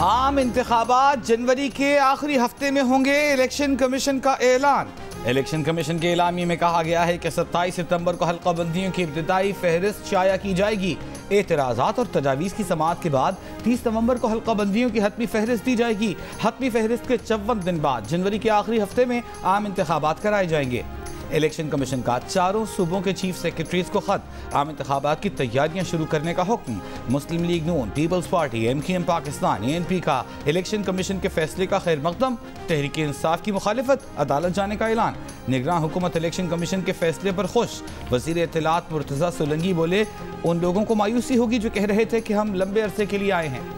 आम इंतखाबात जनवरी के आखिरी हफ्ते में होंगे, इलेक्शन कमीशन का ऐलान। इलेक्शन कमीशन के एलामिये में कहा गया है कि 27 सितंबर को हल्का बंदियों की इब्तिदाई फहरिस्त शाया की जाएगी। एतराज़ात और तजावीज़ की समाअत के बाद 30 नवंबर को हल्का बंदियों की हतमी फहरिस्त दी जाएगी। हतमी फहरिस्त के 54 दिन बाद जनवरी के आखिरी हफ्ते में आम इंतखाबात कराए जाएंगे। इलेक्शन कमीशन का चारों सूबों के चीफ सेक्रेटरीज को खत, आम इंतखाबात की तैयारियां शुरू करने का हुक्म। मुस्लिम लीग नून, Peoples Party, MKM Pakistan, ANP का इलेक्शन कमीशन के फैसले का खैर मकदम। तहरीक इंसाफ की मुखालिफत, अदालत जाने का ऐलान। निगरान हुकूमत इलेक्शन कमीशन के फैसले पर खुश। वजीर इत्तलात मुर्तज़ा सोलंकी बोले, उन लोगों को मायूसी होगी जो कह रहे थे कि हम लंबे अरसे के लिए आए हैं।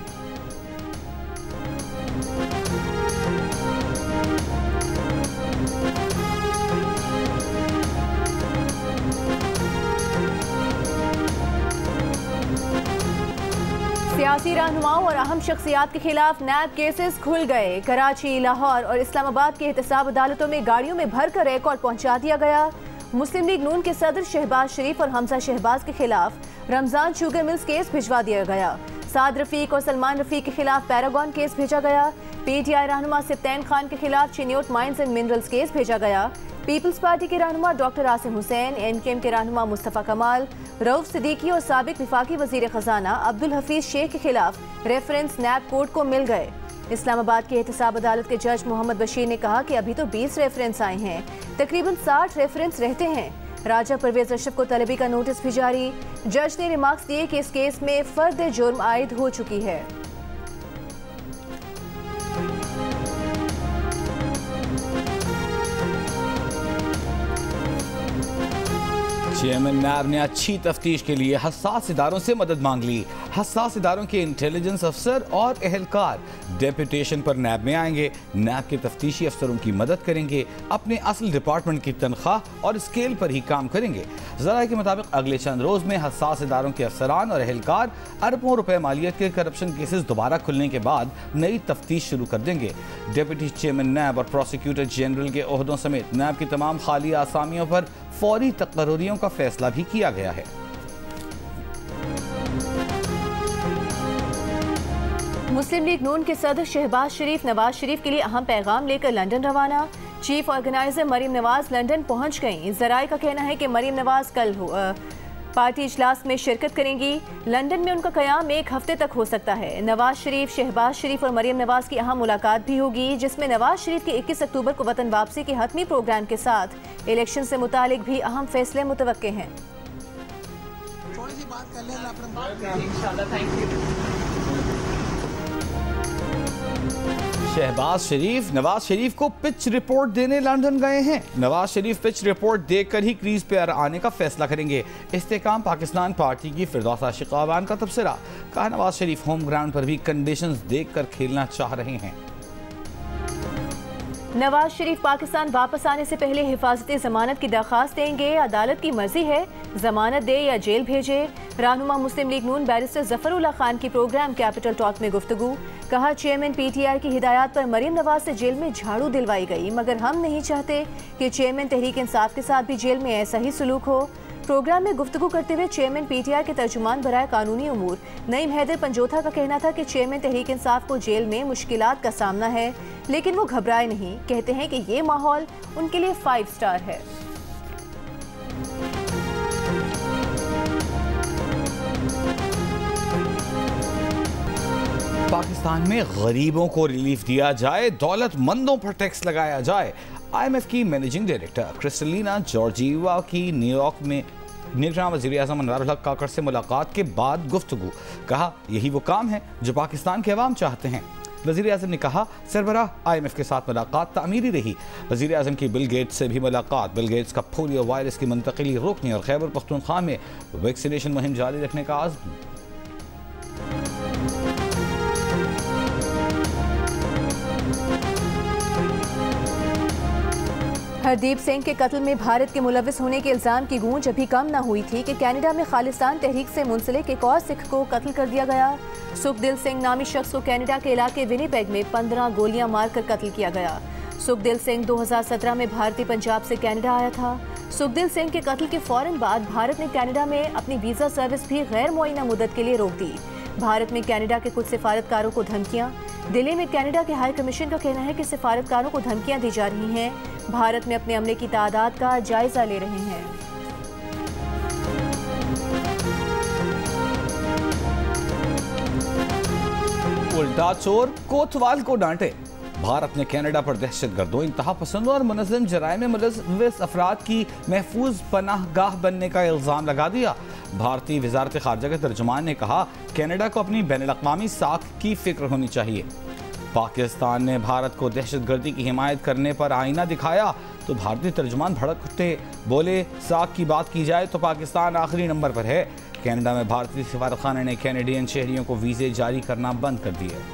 सियासी रहनुमाओं और अहम शख्सियात के खिलाफ नैब केसेस खुल गए। कराची, लाहौर और इस्लामाबाद की एहतसाब अदालतों में गाड़ियों में भरकर रिकॉर्ड पहुंचा दिया गया। मुस्लिम लीग नून के सदर शहबाज शरीफ और हमजा शहबाज के खिलाफ रमजान शुगर मिल्स केस भिजवा दिया गया। साद रफीक और सलमान रफीक के खिलाफ पैरागॉन केस भेजा गया। PTI रहनुमा सिप्तैन खान के खिलाफ Chiniot mines and minerals case भेजा गया। पीपल्स पार्टी के रहनुमा डॉक्टर आसिम हुसैन, MKM के रहनुमा मुस्तफ़ा कमाल, रऊफ सिद्दीकी और साबिक विफाकी वजीर खजाना अब्दुल हफीज शेख के खिलाफ रेफरेंस नैब कोर्ट को मिल गए। इस्लामाबाद की एहतसाब अदालत के जज मोहम्मद बशीर ने कहा कि अभी तो 20 रेफरेंस आए हैं, तकरीबन 60 रेफरेंस रहते हैं। राजा परवेज अशरफ को तलबी का नोटिस भी जारी। जज ने रिमार्क्स दिए कि इस केस में फर्द जुर्म आयद हो चुकी है। चेयरमैन नैब ने अच्छी तफ्तीश के लिए हसास इदारों से मदद मांग ली। हसास इदारों के इंटेलिजेंस अफसर और एहलकार डेपुटेशन पर नैब में आएंगे। नैब के तफ्तीशी अफसरों की मदद करेंगे, अपने असल डिपार्टमेंट की तनख्वाह और स्केल पर ही काम करेंगे। ज़राए के मुताबिक अगले चंद रोज में हसास इदारों के अफसरान और एहलकार अरबों रुपए मालियत के करप्शन केसेस दोबारा खुलने के बाद नई तफ्तीश शुरू कर देंगे। डिप्टी चेयरमैन नैब और प्रोसिक्यूटर जनरल के ओहदों समेत नैब की तमाम खाली आसामियों पर फौरी तकर्रियों का फैसला भी किया गया है। मुस्लिम लीग नून के सदर शहबाज शरीफ नवाज शरीफ के लिए अहम पैगाम लेकर लंदन रवाना। Chief organiser Maryam Nawaz London पहुंच गईं। ज़राए का कहना है कि मरीम नवाज कल पार्टी इजलास में शिरकत करेंगी। लंदन में उनका क़याम एक हफ्ते तक हो सकता है। नवाज शरीफ, शहबाज शरीफ और मरीम नवाज की अहम मुलाकात भी होगी, जिसमें नवाज शरीफ की 21 अक्टूबर को वतन वापसी के हतमी प्रोग्राम के साथ इलेक्शन से मुतालिक भी अहम फैसले मुतवक्के हैं। शहबाज शरीफ नवाज शरीफ को पिच रिपोर्ट देने लंदन गए हैं। नवाज शरीफ पिच रिपोर्ट देखकर ही क्रीज पे आने का फैसला करेंगे। इस्तेकाम पाकिस्तान पार्टी की फिरदौस आशिकावान का तबसरा। कहा, नवाज शरीफ होम ग्राउंड पर भी कंडीशंस देखकर खेलना चाह रहे हैं। नवाज शरीफ पाकिस्तान वापस आने से पहले हिफाजती जमानत की दरख्वास्त देंगे। अदालत की मर्जी है जमानत दे या जेल भेजे। रहनुमा मुस्लिम लीग नून बैरिस्टर जफरुल्लाह खान की प्रोग्राम कैपिटल टॉक में गुफ्तगू। कहा, चेयरमैन PTI की हिदायत पर मरीम नवाज से जेल में झाड़ू दिलवाई गई, मगर हम नहीं चाहते कि चेयरमैन तहरीक इंसाफ के साथ भी जेल में ऐसा ही सलूक हो। प्रोग्राम में गुफ्तगू करते हुए चेयरमैन PTI के तर्जुमान बराए कानूनी उमूर नईम हैदर पंजोथा का कहना था कि चेयरमैन तहरीक इंसाफ को जेल में मुश्किलात का सामना है, लेकिन वो घबराए नहीं। कहते हैं कि ये माहौल उनके लिए 5 स्टार है। पाकिस्तान में गरीबों को रिलीफ दिया जाए, दौलतमंदों पर टैक्स लगाया जाए। IMF की मैनेजिंग डायरेक्टर क्रिस्टलिना जॉर्जिवा की न्यूयॉर्क में निगरान वज़ीर आज़म अनवारुल हक काकड़ से मुलाकात के बाद गुफ्तगू। कहा, यही वो काम है जो पाकिस्तान के अवाम चाहते हैं। वज़ीर आज़म ने कहा, सरबराह IMF के साथ मुलाकात तामीरी रही। वज़ीर आज़म की बिल गेट्स से भी मुलाकात। बिल गेट्स का पोलियो वायरस की मुंतकिली रोकने और खैबर पख्तूनख्वा में वैक्सीनेशन मुहिम जारी रखने का आज़म। हरदीप सिंह के कत्ल में भारत के मुलविस होने के इल्जाम की गूंज अभी कम न हुई थी कि कनाडा में खालिस्तान तहरीक से मुंसलिक एक और सिख को कत्ल कर दिया गया। सुखदिल सिंह नामी शख्स को कनाडा के इलाके विनीपेग में 15 गोलियां मारकर कत्ल किया गया। सुखदिल सिंह 2017 में भारतीय पंजाब से कनाडा आया था। सुखदिल सिंह के कत्ल के फौरन बाद भारत ने कनाडा में अपनी वीजा सर्विस भी गैर मुअय्यना मुद्दत के लिए रोक दी। भारत में कनाडा के कुछ सिफारतकारों को धमकियां। दिल्ली में कनाडा के हाई कमीशन का कहना है कि सिफारतकारों को धमकियां दी जा रही हैं। भारत में अपने अमले की तादाद का जायजा ले रहे हैं। उल्टा चोर कोतवाल को डांटे। भारत ने कनाडा पर दहशतगर्दों, इंतहा पसंदों और मुनज़्ज़म जराइम में मुलव्वस अफराद की महफूज पनाहगाह बनने का इल्ज़ाम लगा दिया। भारतीय वज़ारत ख़ारजा के तर्जुमान ने कहा, कनाडा को अपनी बैनुल-अक़वामी साख की फिक्र होनी चाहिए। पाकिस्तान ने भारत को दहशतगर्दी की हिमायत करने पर आईना दिखाया तो भारतीय तर्जुमान भड़क उठे, बोले साख की बात की जाए तो पाकिस्तान आखिरी नंबर पर है। कनाडा में भारतीय सफारतखाना ने कैनेडियन शहरियों को वीज़े जारी करना बंद कर दिए।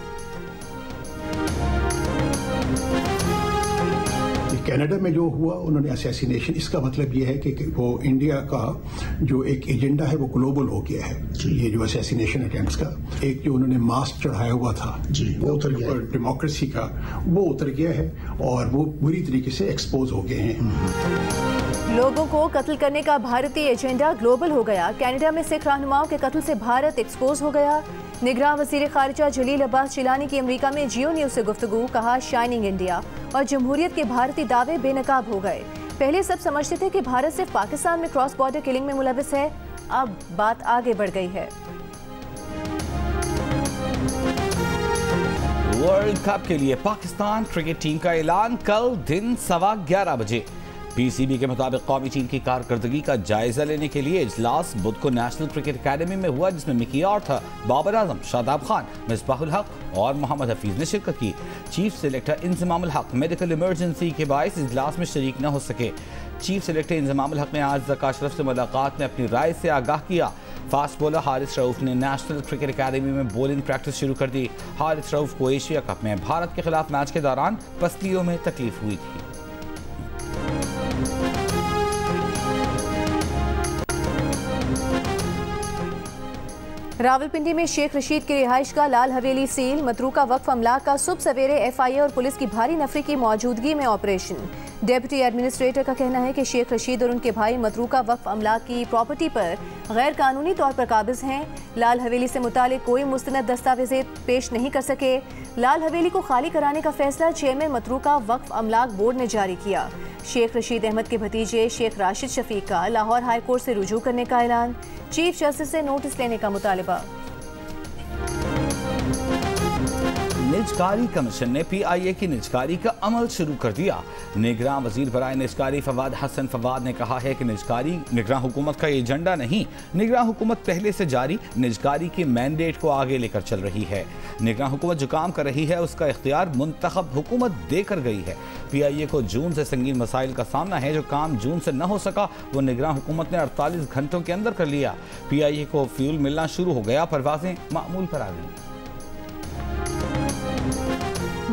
कनाडा में जो हुआ उन्होंने असैसिनेशन, इसका मतलब ये है कि वो इंडिया का जो एक एजेंडा है वो ग्लोबल हो गया है। ये जो असैसिनेशन अटेम्प्ट्स का एक जो उन्होंने मास्क चढ़ाया हुआ था वो उतर गया, डेमोक्रेसी का वो उतर गया है और वो बुरी तरीके से एक्सपोज हो गए हैं। लोगों को कत्ल करने का भारतीय एजेंडा ग्लोबल हो गया। कनाडा में सिख रहनुमाओं के कत्ल से भारत एक्सपोज हो गया। निगरान वज़ीर ख़ारिजा जलील अब्बास जिलानी की अमेरिका में जियो न्यूज़ से गुफ्तगू, कहा शाइनिंग इंडिया और जमहूरियत के भारतीय दावे बेनकाब हो गए। पहले सब समझते थे कि भारत सिर्फ पाकिस्तान में क्रॉस बॉर्डर किलिंग में मुलव्वस है, अब बात आगे बढ़ गई है। वर्ल्ड कप के लिए पाकिस्तान क्रिकेट टीम का ऐलान कल दिन 11:15 बजे। पीसीबी के मुताबिक कौमी टीम की कारकर्दगी का जायजा लेने के लिए इजलास बुध को नेशनल क्रिकेट अकेडमी में हुआ, जिसमें मिकी आर्थर, बाबर आजम, शादाब खान, मिसबाहुल हक और मोहम्मद हफीज ने शिरकत की। चीफ सेलेक्टर इंजमामुल हक मेडिकल इमरजेंसी के बायस इजलास में शरीक न हो सके। चीफ सेलेक्टर इंजमामुल हक ने आज ज़का अशरफ से मुलाकात में अपनी राय से आगाह किया। फास्ट बॉलर हारिस रऊफ ने नेशनल क्रिकेट अकेडमी में बॉलिंग प्रैक्टिस शुरू कर दी। हारिस रऊफ को एशिया कप में भारत के खिलाफ मैच के दौरान पसलियों में तकलीफ हुई थी। रावलपिंडी में शेख रशीद की रिहाइश का लाल हवेली सील। मतरूका वक्फ अमलाक का सुबह सवेरे एफआईए और पुलिस की भारी नफरी की मौजूदगी में ऑपरेशन। डेप्यूटी एडमिनिस्ट्रेटर का कहना है कि शेख रशीद और उनके भाई मतरूका वक्फ अमलाक की प्रॉपर्टी पर गैर कानूनी तौर पर काबिज हैं। लाल हवेली से मुतालिक कोई मुस्तनद दस्तावेज़ पेश नहीं कर सके। लाल हवेली को खाली कराने का फैसला चेयरमैन मतरूका वक्फ अमलाक बोर्ड ने जारी किया। शेख रशीद अहमद के भतीजे शेख राशिद शफीक का लाहौर हाई कोर्ट से रुजू करने का ऐलान। चीफ जस्टिस से नोटिस लेने का मुतालिबा। निजकारी कमीशन ने पीआईए की निजकारी का अमल शुरू कर दिया। निगरान वजीर बराए निजकारी फवाद हसन फवाद ने कहा है कि निजकारी निगरान हुकूमत का एजेंडा नहीं, निगरान हुकूमत पहले से जारी निजकारी के मैंडेट को आगे लेकर चल रही है। निगरान हुकूमत जो काम कर रही है उसका इख्तियार मुंतखब हुकूमत देकर गई है। पीआईए को जून से संगीन मसाइल का सामना है। जो काम जून से न हो सका वो निगरान हुकूमत ने 48 घंटों के अंदर कर लिया। पीआईए को फ्यूल मिलना शुरू हो गया, परवाजें मामूल पर आ गई।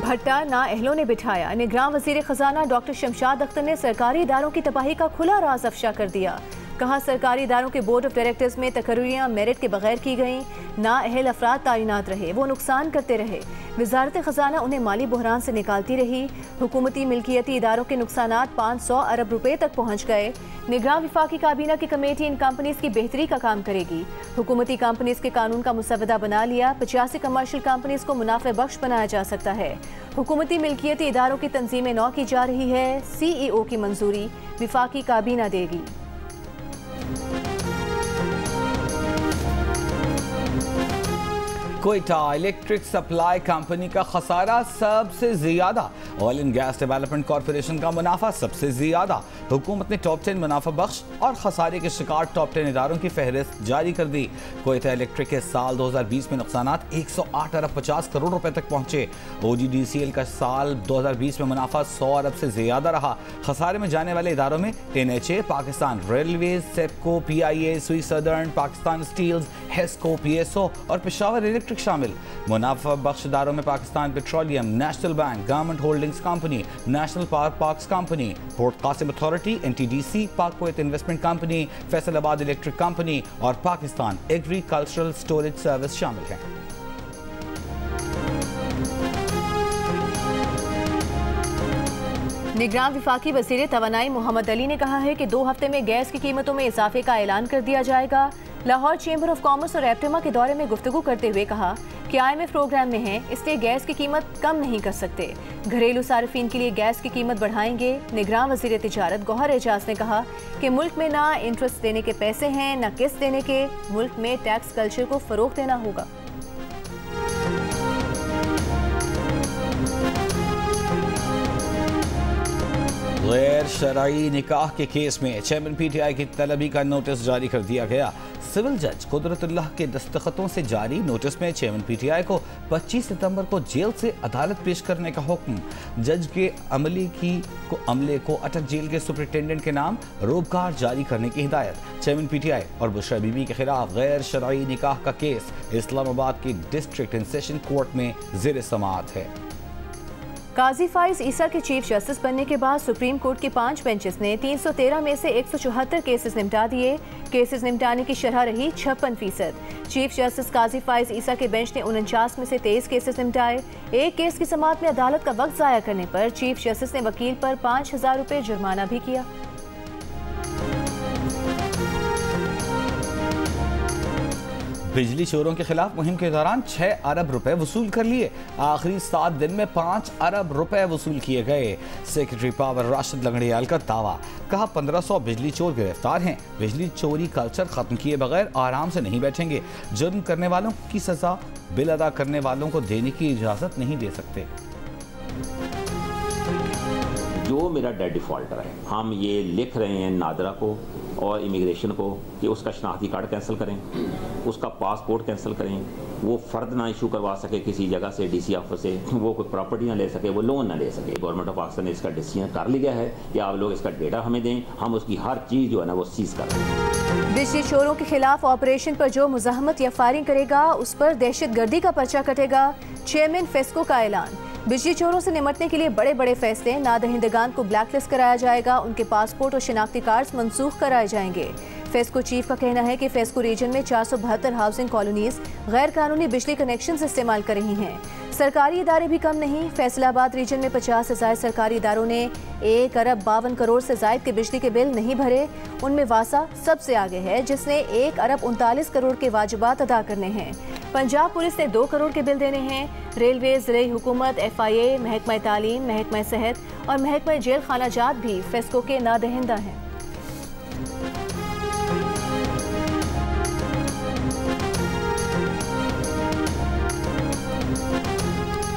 भट्टा ना अहलों ने बिठाया। निगरान वजीर खजाना डॉक्टर शमशाद अख्तर ने सरकारी इदारों की तबाही का खुला राज अफशा कर दिया। कहा सरकारी इदारों के बोर्ड ऑफ डायरेक्टर्स में तकर्रियाँ मेरिट के बगैर की गईं। ना अहल अफराद तैनात रहे, वो नुकसान करते रहे। वजारत खजाना उन्हें माली बहरान से निकालती रही। हुकूमती मिल्कियती इदारों के नुकसानात 500 अरब रुपए तक पहुँच गए। निगरान विफाकी काबीना की कमेटी इन कंपनीज की बेहतरी का काम करेगी। हुकूमती कंपनीज के कानून का मुसवदा बना लिया। 85 कमर्शियल कंपनीज को मुनाफे बख्श बनाया जा सकता है। हुकूमती मिल्कियती इदारों की तंजीमें नौ की जा रही है। CEO की मंजूरी विफाकी काबीना देगी। कोयटा इलेक्ट्रिक सप्लाई कंपनी का खसारा सबसे ज्यादा। Oil and gas development corporation का मुनाफा सबसे ज्यादा। हुकूमत ने टॉप 10 मुनाफा बख्श और खसारे के शिकार टॉप 10 इदारों की फहरिस्त जारी कर दी। कोयटा इलेक्ट्रिक के साल 2020 में नुकसानात 108 अरब 50 करोड़ रुपए तक पहुंचे। OGDCL का साल 2020 में मुनाफा 100 अरब से ज्यादा रहा। खसारे में जाने वाले इदारों में NHA, Pakistan Railways, SEPCO, PIA, Sui Southern, Pakistan Steels, HESCO, PSO और पेशावर इलेक्ट्रिक शामिल। मुनाफा बख्श इदारों में Pakistan Petroleum, National Bank, Government Holdings Company, National Power Parks Company, Port Qasim Authority, NTDC, Pak Kuwait Investment Company, Faisalabad Electric Company और पाकिस्तान एग्रीकल्चरल स्टोरेज सर्विस शामिल हैं। निगरान विफाकी वज़ीर तवानाई मोहम्मद अली ने कहा है कि 2 हफ्ते में गैस की कीमतों में इजाफे का ऐलान कर दिया जाएगा। लाहौर चेंबर ऑफ कॉमर्स और एप्टेमा के दौरे में गुफ्तगू करते हुए कहा कि IMF प्रोग्राम में है, इसलिए गैस की कीमत कम नहीं कर सकते। घरेलू सार्फिन के लिए गैस की कीमत बढ़ाएंगे। निगरान वज़ीर तिजारत गौहर एजाज ने कहा कि मुल्क में ना इंटरेस्ट देने के पैसे हैं, ना किस्त देने के। मुल्क में टैक्स कल्चर को फरोग देना होगा। गैर शरई निकाह के केस में चेयरमैन PTI की तलबी का नोटिस जारी कर दिया गया। सिविल जज कुदरतुल्लाह के दस्तखतों से जारी नोटिस में चेयरमैन PTI को 25 सितंबर को जेल से अदालत पेश करने का हुक्म। जज के अमले को अटक जेल के सुपरिटेंडेंट के नाम रोबकार जारी करने की हिदायत। चेयरमैन PTI और बुशरा बीबी के खिलाफ गैर शरई निकाह का केस इस्लामाबाद की डिस्ट्रिक्ट एंड सेशन कोर्ट में ज़ेर समाअत है। काजी फाइज ईसा के चीफ जस्टिस बनने के बाद सुप्रीम कोर्ट के 5 बेंचेस ने 313 में से 174 केसेस निपटा दिए। केसेस निपटाने की शरह रही 56%। चीफ जस्टिस काजी फाइज ईसा के बेंच ने 49 में से 23 केसेस निपटाए। एक केस की समाअत में अदालत का वक्त जाया करने पर चीफ जस्टिस ने वकील पर 5000 रुपये जुर्माना भी किया। बिजली चोरों के खिलाफ मुहिम के दौरान 6 अरब रुपए वसूल कर लिए। आखिरी 7 दिन में 5 अरब रुपए वसूल किए गए। सेक्रेटरी पावर राशिद लंगड़ियाल का दावा, कहा 1500 बिजली चोर गिरफ्तार हैं। बिजली चोरी कल्चर खत्म किए बगैर आराम से नहीं बैठेंगे। जुर्म करने वालों की सजा बिल अदा करने वालों को देने की इजाजत नहीं दे सकते। जो मेरा डेट डिफॉल्टर है, हम ये लिख रहे हैं नादरा को और इमिग्रेशन को कि उसका शनाख्ती कार्ड कैंसिल करें, उसका पासपोर्ट कैंसिल करें, वो फ़र्द ना इशू करवा सके किसी जगह से, DC ऑफिस से, वो कोई प्रॉपर्टी ना ले सके, वो लोन ना ले सके। गवर्नमेंट ऑफ पाकिस्तान ने इसका डिसीजन कर लिया है कि आप लोग इसका डेटा हमें दें, हम उसकी हर चीज़ जो है ना वो सीज कर दें। बिजली चोरों के खिलाफ ऑपरेशन पर जो मुजाहमत या फायरिंग करेगा उस पर दहशतगर्दी का पर्चा कटेगा। चेयरमैन फेस्को का ऐलान, बिजली चोरों से निपटने के लिए बड़े बड़े फैसले। नादहिंदगान को ब्लैकलिस्ट कराया जाएगा, उनके पासपोर्ट और शिनाख्ती कार्ड मंसूख कराए जाएंगे। फेस्को चीफ का कहना है कि फेस्को रीजन में 472 हाउसिंग कॉलोनीज गैर कानूनी बिजली कनेक्शन इस्तेमाल कर रही हैं। सरकारी इदारे भी कम नहीं। फैसलाबाद रीजन में 50 से ज़ायद सरकारी इदारों ने 1 अरब 52 करोड़ से ज़ायद के बिजली के बिल नहीं भरे। उनमें वासा सबसे आगे है, जिसने 1 अरब 39 करोड़ के वाजिबात अदा करने हैं। पंजाब पुलिस ने 2 करोड़ के बिल देने हैं। रेलवे, ज़िले हुकूमत, FIA, महकमा तालीम, महकमा सेहत और महकमा जेल खाना जात भी फेस्को के नादहिंदा हैं।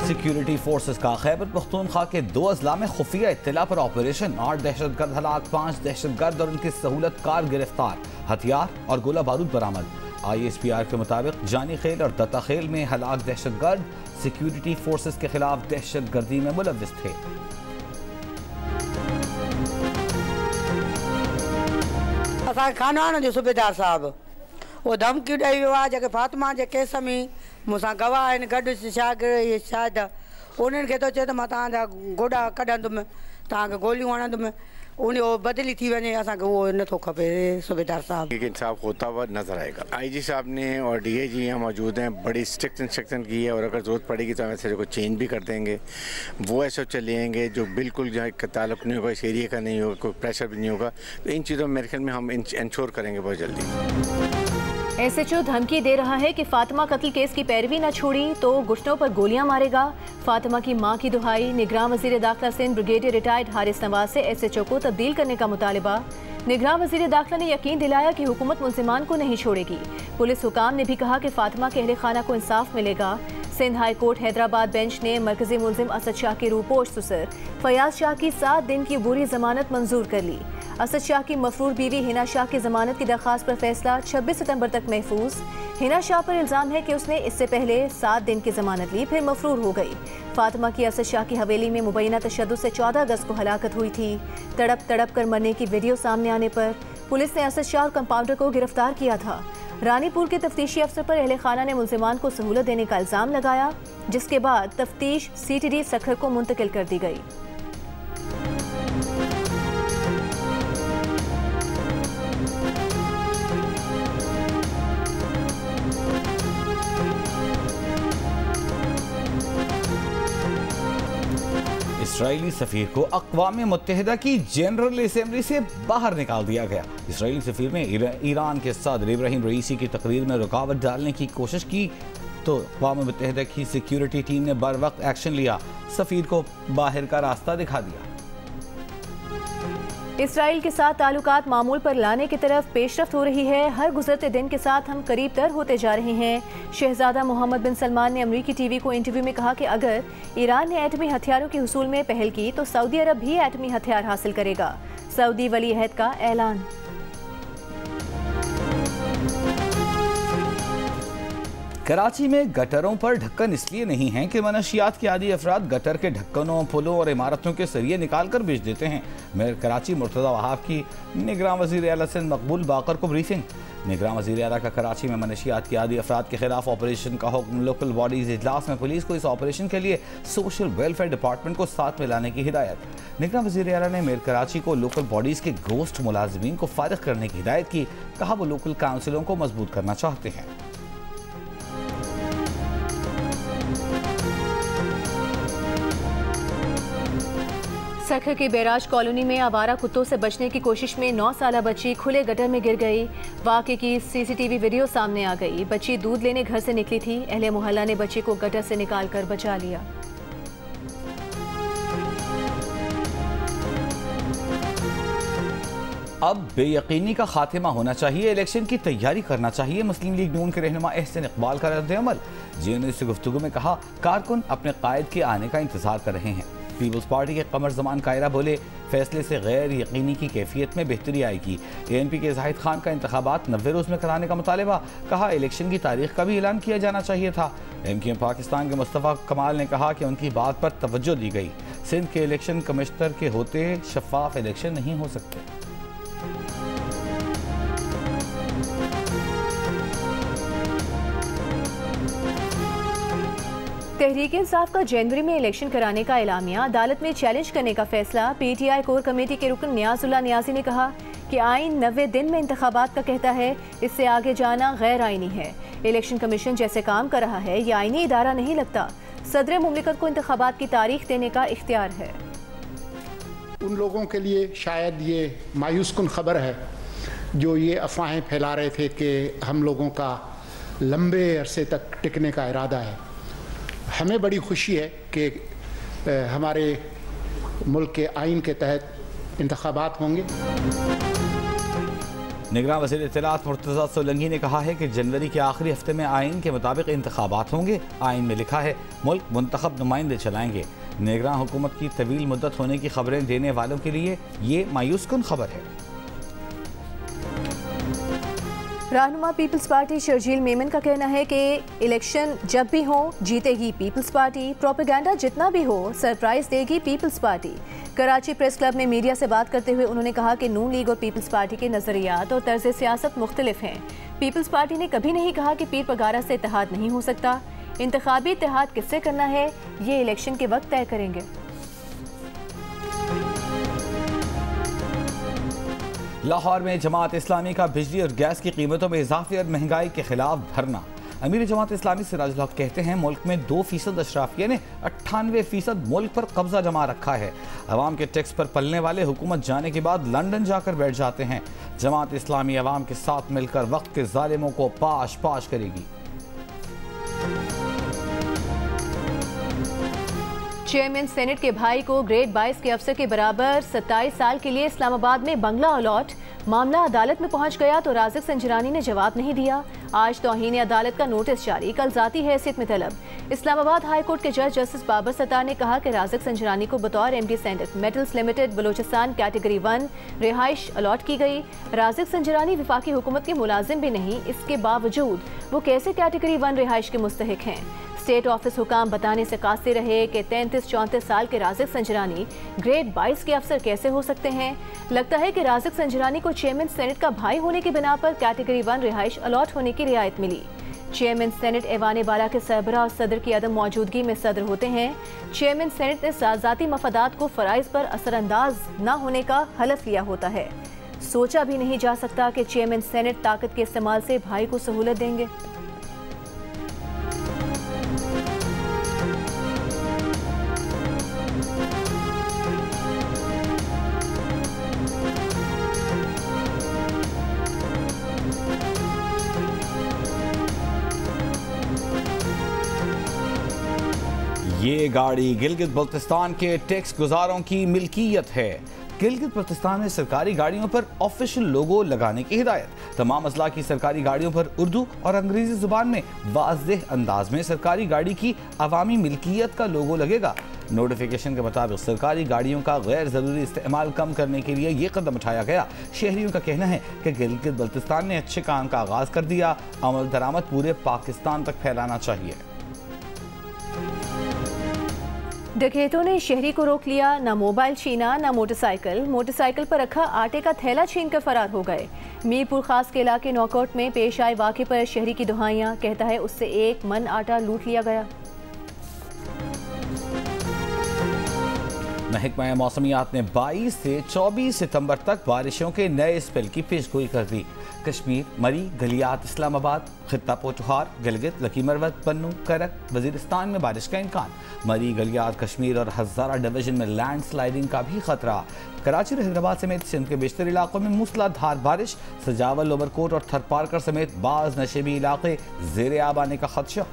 सिक्योरिटी फोर्सेस का खैबर पख्तूनख्वा के 2 अजला में खुफिया इत्तला पर ऑपरेशन। 8 दहशतगर्द हलाक, 5 दहशतगर्द और उनकी सहूलतकार गिरफ्तार। हथियार और गोला बारूद बरामद। ISPR के मुताबिक जानी खेल और दत्ता खेल में हलाक दहशतगर्द सिक्योरिटी फोर्सेस के खिलाफ दहशतगर्दी में मुलव्विस थे। खाना जो सूबेदार साहब वो धमकी ॾेई वियो आहे जेके फातिमा जे केस में मूंसां गवाह आहिनि गॾु शायदि उन्हनि खे थो चए त मां तव्हांजा गोॾा कढंदुमि, तव्हांखे गोलियूं हणंदुमि, उन बदली थी वञे। असांखे उहो नथो खपे सूबेदार साहब। इंसाफ होता हुआ नजर आएगा। IG साहब ने और DAG यहाँ मौजूद हैं, बड़ी स्ट्रिक्ट इंस्ट्रक्शन की है और अगर ज़रूरत पड़ेगी तो हम ऐसे को चेंज भी कर देंगे। वो ऐसे चलेंगे जो बिल्कुल जहाँ का ताल्लुक नहीं होगा, इस एरिया का नहीं होगा, कोई प्रेशर भी नहीं होगा। तो इन चीज़ों में मेरे ख्याल में हम इंश्योर करेंगे बहुत जल्दी। SHO धमकी दे रहा है कि फातिमा कत्ल केस की पैरवी न छोड़ी तो घुटनों पर गोलियां मारेगा। फातिमा की मां की दुहाई। निगरान वजीर दाखिला सिंध ब्रिगेडियर रिटायर्ड हारिस नवाज से SHO को तब्दील करने का मुतालिबा। निगरान वजीर दाखिला ने यकीन दिलाया कि हुकूमत मुल्जिमान को नहीं छोड़ेगी। पुलिस हुकाम ने भी कहा कि फातिमा के अहले खाना को इंसाफ मिलेगा। Sindh high court Hyderabad bench ने मरकजी मुल्जिम असद शाह की रूपोश सुसर फयाज शाह की 7 दिन की बुरी जमानत मंजूर कर ली। असद शाह की मफरूर बीवी हिना शाह की जमानत की दरख्वास्त पर फैसला 26 सितंबर तक महफूज। हिना शाह पर इल्जाम है कि उसने इससे पहले 7 दिन की जमानत ली, फिर मफरूर हो गई। फातिमा की असद शाह की हवेली में मुबैना तशद्दुद से 14 अगस्त को हलाकत हुई थी। तड़प तड़प कर मरने की वीडियो सामने आने पर पुलिस ने असद शाह और कंपाउंडर को गिरफ्तार किया था। रानीपुर के तफ्तीशी अफसर पर अहले खाना ने मुल्जिमान को सहूलत देने का इल्जाम लगाया, जिसके बाद तफ्तीश CTD सखर को मुंतकिल कर दी गई। इसराइली सफीर को अक़वाम मुत्तहिदा की जनरल असेंबली से बाहर निकाल दिया गया। इसराइली सफीर ने ईरान के सदर इब्राहिम रईसी की तकरीर में रुकावट डालने की कोशिश की तो अक़वाम मुत्तहिदा की सिक्योरिटी टीम ने बर वक्त एक्शन लिया, सफीर को बाहर का रास्ता दिखा दिया। इसराइल के साथ ताल्लुकात मामूल पर लाने की तरफ पेशरफ्त हो रही है। हर गुजरते दिन के साथ हम करीब तर होते जा रहे हैं। शहजादा मोहम्मद बिन सलमान ने अमरीकी टीवी को इंटरव्यू में कहा कि अगर ईरान ने एटमी हथियारों के हुसूल में पहल की तो सऊदी अरब भी एटमी हथियार हासिल करेगा। सऊदी वली अहद का ऐलान। कराची में गटरों पर ढक्कन इसलिए नहीं है कि मनशियात के आदी अफराद गटर के ढक्कनों, पुलों और इमारतों के सरिये निकाल कर बेच देते हैं। मेयर कराची मुर्तज़ा वहाब की निगरान वज़ीर आला सिंध मकबूल बाकर को ब्रीफिंग। निगरान वज़ीर आला का कराची में मनशियात के आदी अफराद के खिलाफ ऑपरेशन का हुक्म। लोकल बॉडीज इजलास में पुलिस को इस ऑपरेशन के लिए सोशल वेलफेयर डिपार्टमेंट को साथ में लाने की हिदायत। निगरान वज़ीर आला ने मेयर कराची को लोकल बॉडीज के गोश्त मुलाजिमीन को फारिग करने की हिदायत की। कहा वो लोकल काउंसिलों को मजबूत करना चाहते हैं। सखर की बैराज कॉलोनी में आवारा कुत्तों से बचने की कोशिश में 9 साला बच्ची खुले गटर में गिर गई। वाक़े की सीसीटीवी वीडियो सामने आ गई। बच्ची दूध लेने घर से निकली थी। अहले मोहल्ला ने बच्ची को गटर से निकालकर बचा लिया। अब बेयकीनी का खात्मा होना चाहिए, इलेक्शन की तैयारी करना चाहिए। मुस्लिम लीग नून के रहनुमा एहसन इकबाल का रद्द-ए-अमल। जीएनयू से गुफ्तगू में कहा कारकुन अपने कायद के आने का इंतजार कर रहे हैं। पीपल्स पार्टी के कमर जमान कायरा बोले फैसले से गैर यकीनी की कैफियत में बेहतरी आएगी। एएनपी के जाहिद खान का इंतखाबात 90 रोज़ में कराने का मुतालबा। कहा इलेक्शन की तारीख का भी ऐलान किया जाना चाहिए था। एमक्यूएम पाकिस्तान के मुस्तफ़ा कमाल ने कहा कि उनकी बात पर तवज्जो दी गई। सिंध के इलेक्शन कमिश्नर के होते शफाफ इलेक्शन नहीं हो सकते। तहरीक इंसाफ का जनवरी में इलेक्शन कराने का एलामिया। अदालत में चैलेंज करने का फैसला। पीटीआई कोर कमेटी के रुकन नियाजुल्लाह नियाजी ने कहा कि आइन 90 दिन में इंतखाबात का कहता है, इससे आगे जाना गैर आइनी है। इलेक्शन कमीशन जैसे काम कर रहा है यह आइनी इदारा नहीं लगता। सदर मुमलिकत को इंतखाबात की तारीख देने का इख्तियार है। उन लोगों के लिए शायद ये मायूस कुन खबर है जो ये अफवाहें फैला रहे थे कि हम लोगों का लंबे अरसे तक टिकने का इरादा है। हमें बड़ी खुशी है कि हमारे मुल्क के आइन के तहत इंतखाबात होंगे। निगरान वज़ीर इत्तलात मुर्तज़ा सोलंकी ने कहा है कि जनवरी के आखिरी हफ्ते में आइन के मुताबिक इंतखाबात होंगे। आइन में लिखा है मुल्क मुंतखब नुमाइंदे चलाएंगे। निगरान हुकूमत की तवील मुद्दत होने की खबरें देने वालों के लिए ये मायूस कुन खबर है। रहनुमा पीपल्स पार्टी शर्जील मेमन का कहना है कि इलेक्शन जब भी हो जीतेगी पीपल्स पार्टी। प्रोपेगेंडा जितना भी हो सरप्राइज देगी People's Party. Karachi press club में मीडिया से बात करते हुए उन्होंने कहा कि नून लीग और पीपल्स पार्टी के नजरियात और तर्ज सियासत मुख्तलिफ हैं। पीपल्स पार्टी ने कभी नहीं कहा कि पीर पगारा से इत्तेहाद नहीं हो सकता। इंतखाबी इत्तेहाद किससे करना है ये इलेक्शन के वक्त तय करेंगे। लाहौर में जमात इस्लामी का बिजली और गैस की कीमतों में इजाफे और महंगाई के खिलाफ धरना। अमीर जमात इस्लामी सिराजुल हक कहते हैं मुल्क में 2% अशराफिया ने 98% मुल्क पर कब्जा जमा रखा है। अवाम के टैक्स पर पलने वाले हुकूमत जाने के बाद लंदन जाकर बैठ जाते हैं। जमात इस्लामी अवाम के साथ मिलकर वक्त के जालिमों को पाश पाश करेगी। चेयरमैन सेनेट के भाई को ग्रेड 22 के अफसर के बराबर 27 साल के लिए इस्लामाबाद में बंगला अलॉट। मामला अदालत में पहुंच गया तो राज़िक संजरानी ने जवाब नहीं दिया। आज तौहीन अदालत का नोटिस जारी, कल जाती हैसियत में तलब। इस्लामाबाद हाई कोर्ट के जज जस्टिस बाबर सत्तार ने कहा कि राज़िक संजरानी को बतौर MD Saindak Metals Limited Balochistan category 1 रिहाइश अलॉट की गई। राज़िक संजरानी विफाकी हुकूमत के मुलाजिम भी नहीं, इसके बावजूद वो कैसे कैटेगरी 1 रिहाइश के मुस्तहिक हैं। स्टेट ऑफिस हुकाम बताने से कास्ते रहे कि 33-34 साल के राज़िक संजरानी ग्रेड 22 के अफसर कैसे हो सकते हैं। लगता है कि राज़िक संजरानी को चेयरमैन सेनेट का भाई होने की बिना पर कैटेगरी 1 रिहाइश अलॉट होने की रियायत मिली। चेयरमैन सेनेट ऐवान बाला के सरबराह और सदर की अदम मौजूदगी में सदर होते हैं। चेयरमैन सेनेट ने ज़ाती मफादात को फ़राइज़ पर असरअंदाज न होने का हलफ लिया होता है। सोचा भी नहीं जा सकता कि चेयरमैन सेनेट ताकत के इस्तेमाल से भाई को सहूलत देंगे। ये गाड़ी गिलगित बल्तिस्तान के टैक्स गुजारों की मिल्कियत है। गिलगित बल्तिस्तान में सरकारी गाड़ियों पर ऑफिशियल लोगो लगाने की हिदायत। तमाम अजला की सरकारी गाड़ियों पर उर्दू और अंग्रेजी जुबान में वाज़ेह अंदाज में सरकारी गाड़ी की अवामी मिल्कियत का लोगो लगेगा। नोटिफिकेशन के मुताबिक सरकारी गाड़ियों का गैर ज़रूरी इस्तेमाल कम करने के लिए ये कदम उठाया गया। शहरियों का कहना है कि गिलगित बल्तिस्तान ने अच्छे काम का आगाज कर दिया। अमल दरामद पूरे पाकिस्तान तक फैलाना चाहिए। डकैतों ने शहरी को रोक लिया, ना मोबाइल छीना ना मोटरसाइकिल पर रखा आटे का थैला छीन कर फरार हो गए। मीरपुर खास के इलाके नौकोट में पेश आए वाक़े पर शहरी की दुहाइयां, कहता है उससे 1 मन आटा लूट लिया गया। महकमा मौसमियात ने 22 से 24 सितंबर तक बारिशों के नए स्पेल की पेशगोई कर दी। कश्मीर, मरी, गलियात, इस्लामाबाद, खित्ता पोठहार, गिलगित, लकीमरवत, पन्नू, करक, वजीरिस्तान में बारिश का इम्कान। मरी, गलियात, कश्मीर और हज़ारा डिवीजन में लैंड स्लाइडिंग का भी खतरा। कराची और हैदराबाद समेत सिंध के बेशतर इलाकों में मूसलाधार बारिश। सजावल, ओवरकोट और थरपारकर समेत बाज़ नशेबी इलाके ज़ेरे आब आने का खदशा।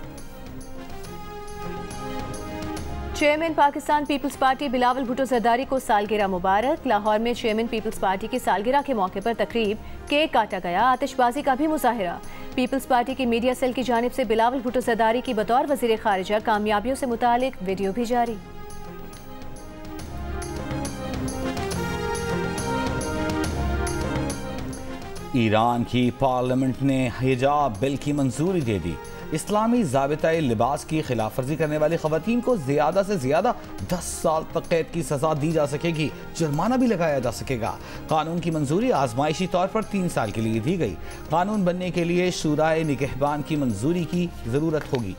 Chairman Pakistan Peoples Party Bilawal Bhutto Zardari को सालगिरह मुबारक। लाहौर में चेयरमैन पीपल्स पार्टी की सालगिरह के मौके पर तकरीब, केक काटा गया, आतिशबाजी का भी मुजाहिरा। पीपल्स पार्टी की मीडिया सेल की जानिब से बिलावल भुट्टो जरदारी की बतौर वजीर खारिजा कामयाबियों से मुतालिक वीडियो भी जारी। ईरान की पार्लियामेंट ने हिजाब बिल की मंजूरी दे दी। इस्लामी ज़ाबिता लिबास की खिलाफ वर्जी करने वाली खवातीन को ज़्यादा से ज़्यादा 10 साल तक कैद की सज़ा दी जा सकेगी, जुर्माना भी लगाया जा सकेगा। कानून की मंजूरी आजमाइशी तौर पर 3 साल के लिए दी गई। कानून बनने के लिए शूराए निगहबान की मंजूरी की ज़रूरत होगी।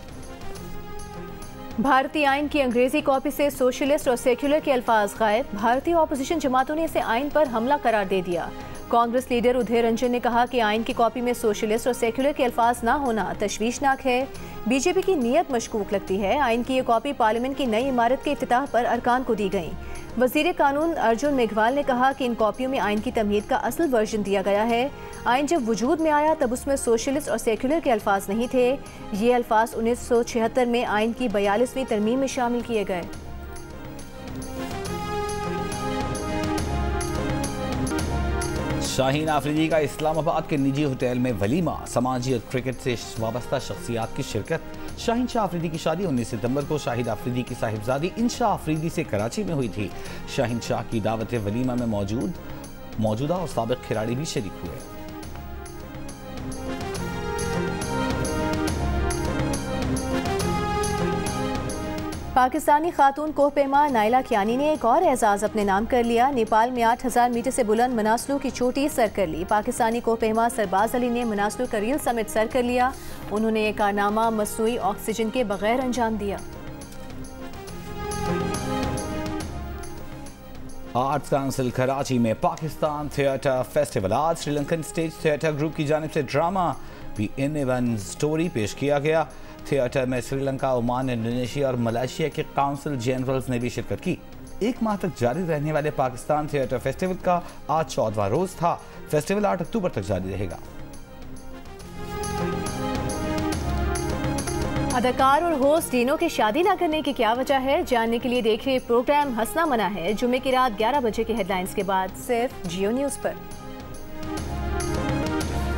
भारतीय आइन की अंग्रेजी कॉपी से सोशलिस्ट और सेक्युलर के अल्फाज गायब। भारतीय ऑपोजिशन जमातों ने इसे आइन पर हमला करार दे दिया। कांग्रेस लीडर उदय रंजन ने कहा कि आइन की कॉपी में सोशलिस्ट और सेक्युलर के अल्फाज ना होना तशवीशनाक है। बीजेपी की नीयत मशकूक लगती है। आइन की ये कॉपी पार्लियामेंट की नई इमारत के इफ्तिताह पर अरकान को दी गई। वजीर कानून अर्जुन मेघवाल ने कहा कि इन कॉपियों में आइन की तमहीद का असल वर्जन दिया गया है। आइन जब वजूद में आया तब उसमें सोशलिस्ट और सेक्युलर के अल्फाज नहीं थे। ये अल्फाज 1976 में आइन की 42वीं तरमीम में शामिल किए गए। शाहीन आफरीदी का इस्लामाबाद के निजी होटल में वलीमा। समाजी और क्रिकेट से वाबस्ता शख्सियात की शिरकत। शाहीन शाह आफरीदी की शादी 19 सितंबर को शाहिद आफरीदी की साहिबजादी इंशा आफरीदी से कराची में हुई थी। शाहीन शाह की दावत वलीमा में मौजूदा और साबिक खिलाड़ी भी शरीक हुए। पाकिस्तानी खातून कोहपेमा नाइला कियानी ने एक और एजाज अपने नाम कर लिया। नेपाल में 8000 मीटर से बुलंद मनासलू की चोटी सर कर ली। पाकिस्तानी कोहपेमा सरबाज अली ने मनासलू का रील समिट सर कर लिया। उन्होंने एक कारनामा मसनूई ऑक्सीजन के बगैर अंजाम दिया। आर्ट्स काउंसिल कराची में पाकिस्तान थिएटर फेस्टिवल। आज श्रीलंकन स्टेज थिएटर ग्रुप की जानिब से ड्रामा भी इन स्टोरी पेश किया गया। थिएटर में श्रीलंका, ओमान, इंडोनेशिया और मलेशिया के काउंसिल जनरल्स ने भी शिरकत की। 1 माह तक जारी रहने वाले पाकिस्तान थिएटर फेस्टिवल का आज 14वां रोज था। फेस्टिवल 8 अक्टूबर तक जारी रहेगा। अदाकार और होस्ट तीनों के शादी न करने की क्या वजह है, जानने के लिए देखिए प्रोग्राम हंसना मना है, जुम्मे की रात 11 बजे के हेडलाइंस के बाद सिर्फ जियो न्यूज पर।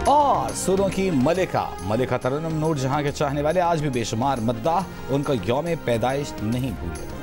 और सुरों की मलिका तरन्नुम नूर जहां के चाहने वाले आज भी बेशुमार मद्दाह उनका यौम पैदाइश नहीं भूले।